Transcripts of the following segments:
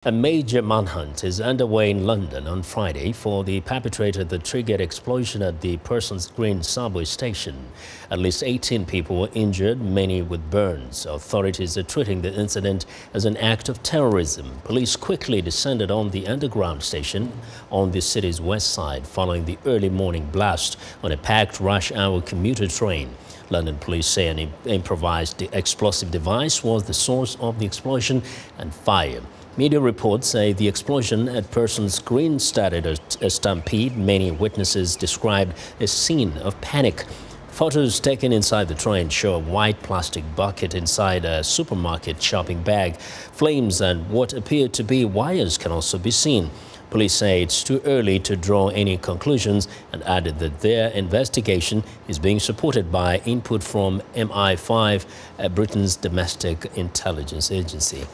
A major manhunt is underway in London on Friday for the perpetrator that triggered explosion at the Parsons Green subway station. At least 18 people were injured, many with burns. Authorities are treating the incident as an act of terrorism. Police quickly descended on the underground station on the city's west side following the early morning blast on a packed rush-hour commuter train. London police say an improvised explosive device was the source of the explosion and fire. Media reports say the explosion at Parsons Green started a stampede. Many witnesses described a scene of panic. Photos taken inside the train show a white plastic bucket inside a supermarket shopping bag. Flames and what appear to be wires can also be seen. Police say it's too early to draw any conclusions and added that their investigation is being supported by input from MI5, Britain's domestic intelligence agency.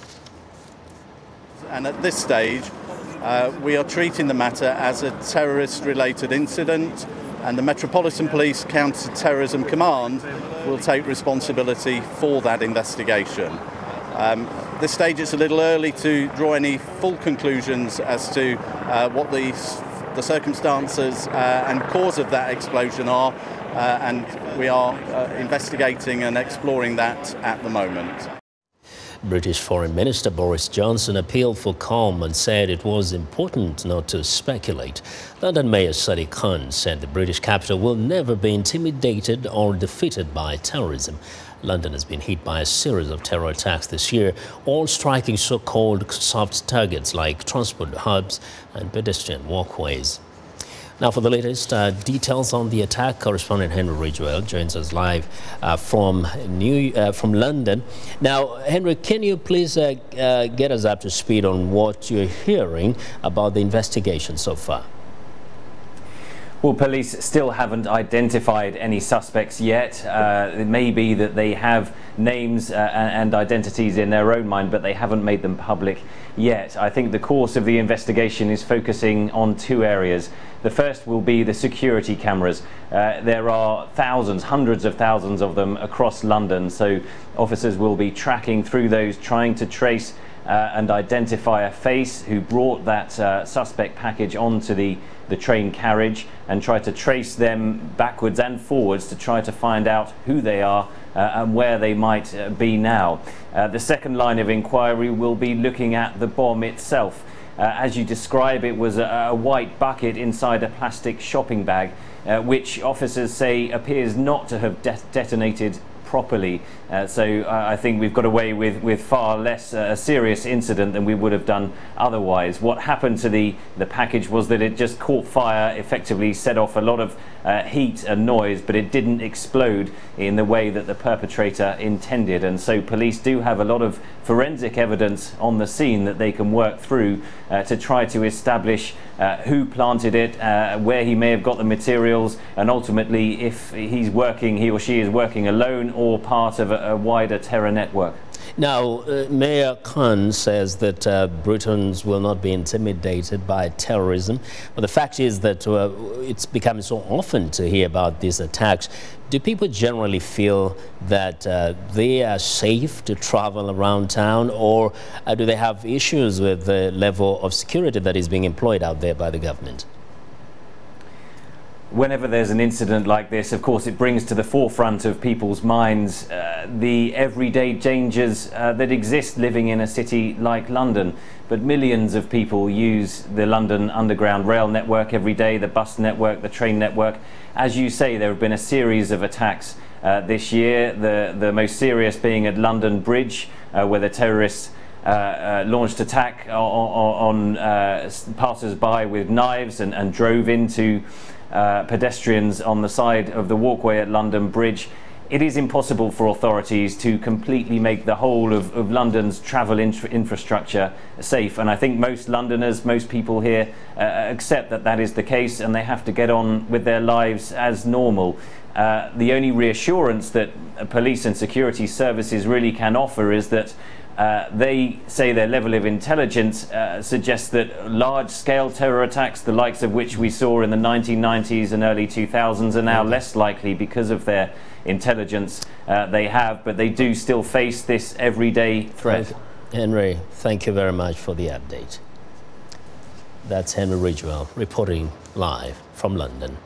And at this stage, we are treating the matter as a terrorist-related incident, and the Metropolitan Police Counter-Terrorism Command will take responsibility for that investigation. This stage, it's a little early to draw any full conclusions as to what the circumstances and cause of that explosion are, and we are investigating and exploring that at the moment. British Foreign Minister Boris Johnson appealed for calm and said it was important not to speculate. London Mayor Sadiq Khan said the British capital will never be intimidated or defeated by terrorism. London has been hit by a series of terror attacks this year, all striking so-called soft targets like transport hubs and pedestrian walkways. Now, for the latest details on the attack, correspondent Henry Ridgwell joins us live from London. Now, Henry, can you please get us up to speed on what you're hearing about the investigation so far? Well, police still haven't identified any suspects yet. It may be that they have names and identities in their own mind, but they haven't made them public yet. I think the course of the investigation is focusing on two areas. The first will be the security cameras. There are thousands, hundreds of thousands of them across London, so officers will be tracking through those, trying to trace and identify a face who brought that suspect package onto the train carriage, and try to trace them backwards and forwards to try to find out who they are and where they might be now. The second line of inquiry will be looking at the bomb itself. As you describe, it was a white bucket inside a plastic shopping bag, which officers say appears not to have detonated properly. So I think we've got away with far less a serious incident than we would have done otherwise. What happened to the package was that it just caught fire, effectively set off a lot of heat and noise, but it didn't explode in the way that the perpetrator intended. And so police do have a lot of forensic evidence on the scene that they can work through to try to establish who planted it, where he may have got the materials, and ultimately if he or she is working alone or part of a wider terror network. Now, Mayor Khan says that Britons will not be intimidated by terrorism, but the fact is that it's becoming so often to hear about these attacks. Do people generally feel that they are safe to travel around town, or do they have issues with the level of security that is being employed out there by the government? Whenever there's an incident like this, of course, it brings to the forefront of people's minds the everyday dangers that exist living in a city like London. But millions of people use the London Underground rail network every day, the bus network, the train network. As you say, there have been a series of attacks this year, the most serious being at London Bridge, where the terrorists launched attack on passers-by with knives and drove into pedestrians on the side of the walkway at London Bridge. It is impossible for authorities to completely make the whole of London's travel infrastructure safe, and I think most Londoners, most people here accept that that is the case, and they have to get on with their lives as normal. The only reassurance that police and security services really can offer is that they say their level of intelligence suggests that large-scale terror attacks, the likes of which we saw in the 1990s and early 2000s, are now less likely because of their intelligence they have, but they do still face this everyday threat. Henry, thank you very much for the update. That's Henry Ridgwell reporting live from London.